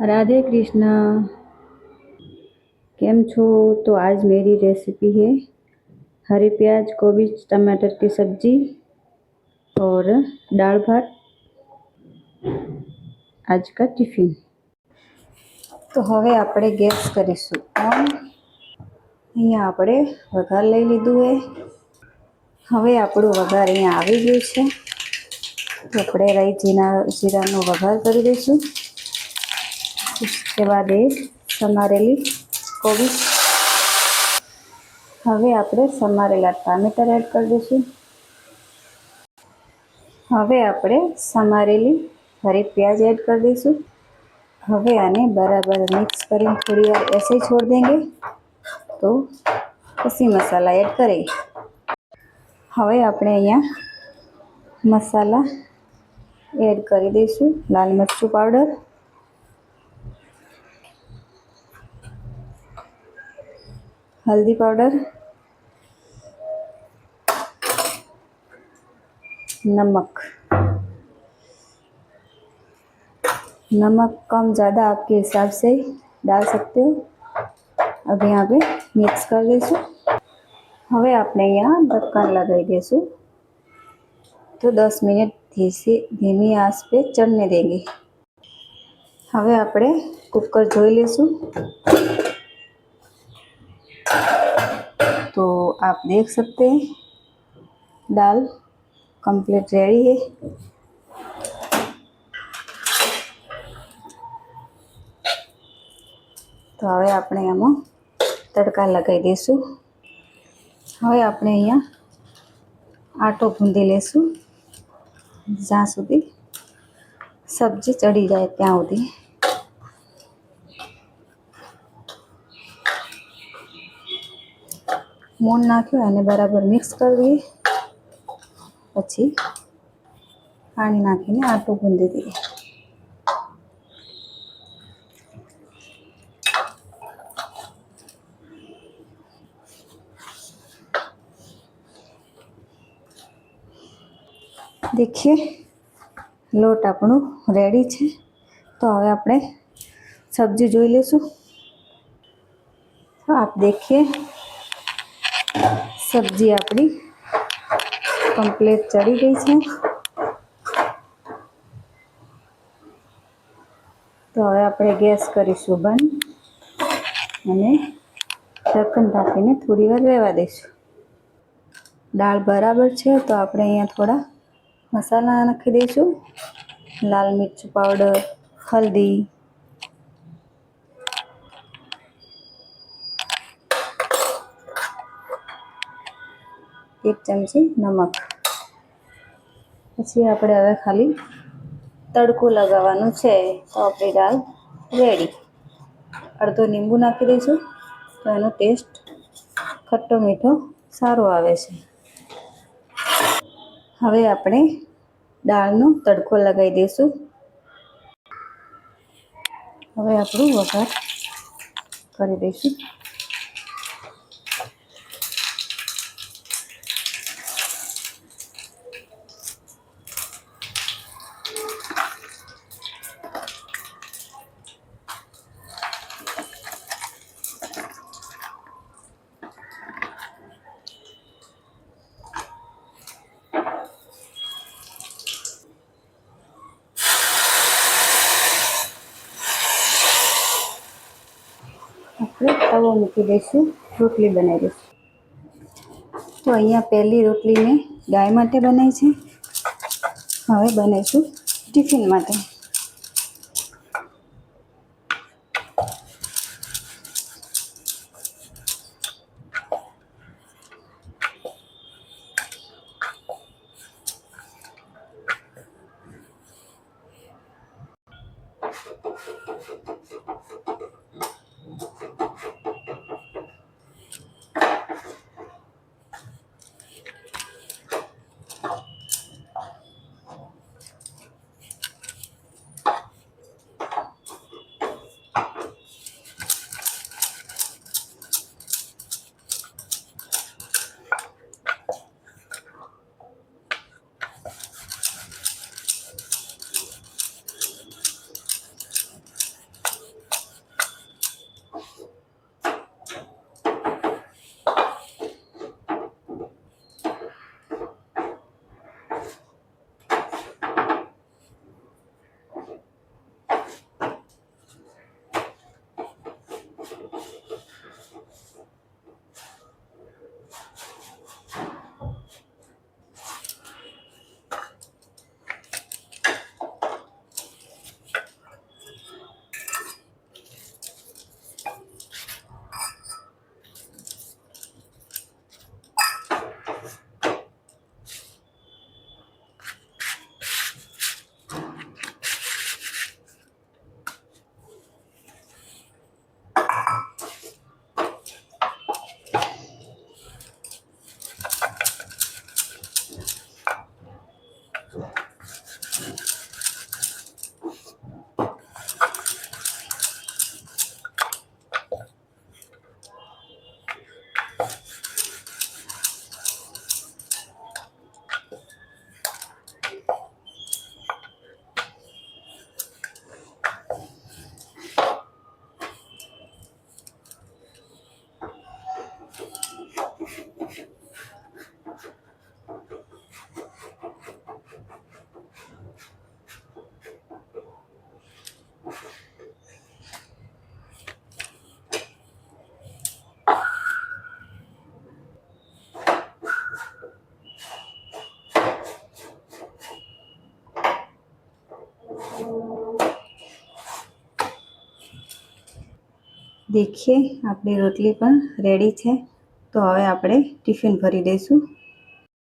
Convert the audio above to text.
राधे कृष्णा। केम छो। तो आज मेरी रेसिपी है हरी प्याज गोभी टमाटर की सब्जी और दाल भात। आज का टिफिन। तो हवे આપણે ગેસ કરીશું ઓન। અહીંયા આપણે વઘાર લઈ લીધું है। હવે આપણું વઘાર અહીંયા આવી ગયું છે। તો આપણે રાઈ જીરાનો વઘાર કરી દઈશું। उसके बाद એ સમારેલી કોબી। હવે આપણે સમારેલા ટામેટા એડ કરી દઈશું। હવે આપણે સમારેલી हरी प्याज ऐड कर दीશું। હવે આને બરાબર મિક્સ કરીને થોડી વાર ऐसे ही छोड़ देंगे। तो પછી મસાલા ऐड करें। હવે આપણે અહીંયા મસાલા ऐड કરી દઈશું। લાલ મરચું પાવડર, हल्दी पाउडर, नमक। नमक कम ज़्यादा आपके हिसाब से डाल सकते हो। अब यहाँ पे मिक्स कर दीશું। હવે આપણે यहाँ ढक्कन लगाई दीશું। तो 10 मिनट धीमी आंच पे चढ़ने देंगे। હવે આપણે कुकर જોઈ લેશું। तो आप देख सकते हैं दाल कंप्लीट रेडी है। तो હવે આપણે આમાં તડકા લગાવી દઈશું। હવે આપણે અહીંયા આટો ગૂંધી લેશું જ્યાં સુધી સબ્જી ચડી જાય ત્યાં સુધી। મોણ નાખ્યો અને બરાબર મિક્સ કરી દઈએ। પછી પાણી નાખીને આટો ગૂંધી દઈએ। देखिए लोट આપણું રેડી છે। तो હવે આપણે સબ્જી જોઈ લેશું। तो आप देखिए सब्जी अपनी कंप्लीट चढ़ी गई है। तो હવે આપણે ગેસ કરીશું બંધ અને ઢક્કન ઢાંકીને થોડી વાર રહેવા દઈશું। દાળ બરાબર છે। તો આપણે અહીંયા થોડા મસાલા નાખી દઈશું। લાલ મિર્ચ પાવડર, હલ્દી, 1 ચમચી નમક। પછી આપણે હવે ખાલી તડકો લગાવવાનો છે। તો આપણી દાળ રેડી। અડધો લીંબુ નાખી દઈશું તો એનો ટેસ્ટ ખટ્ટો મીઠો સારો આવે છે। હવે આપણે દાળનો તડકો લગાવી દઈશું। હવે આપણું વઘાર કરી દઈશું। આપણે તવો મૂકી દઈશું। રોટલી બનાવી દઈશું। તો અહીંયા પહેલી રોટલી મેં ગાય માટે બનાવી છે। હવે બનાવીશું ટિફિન માટે। દેખીએ આપણી રોટલી પણ રેડી છે. તો હવે આપણે ટિફિન ભરી દઈશું.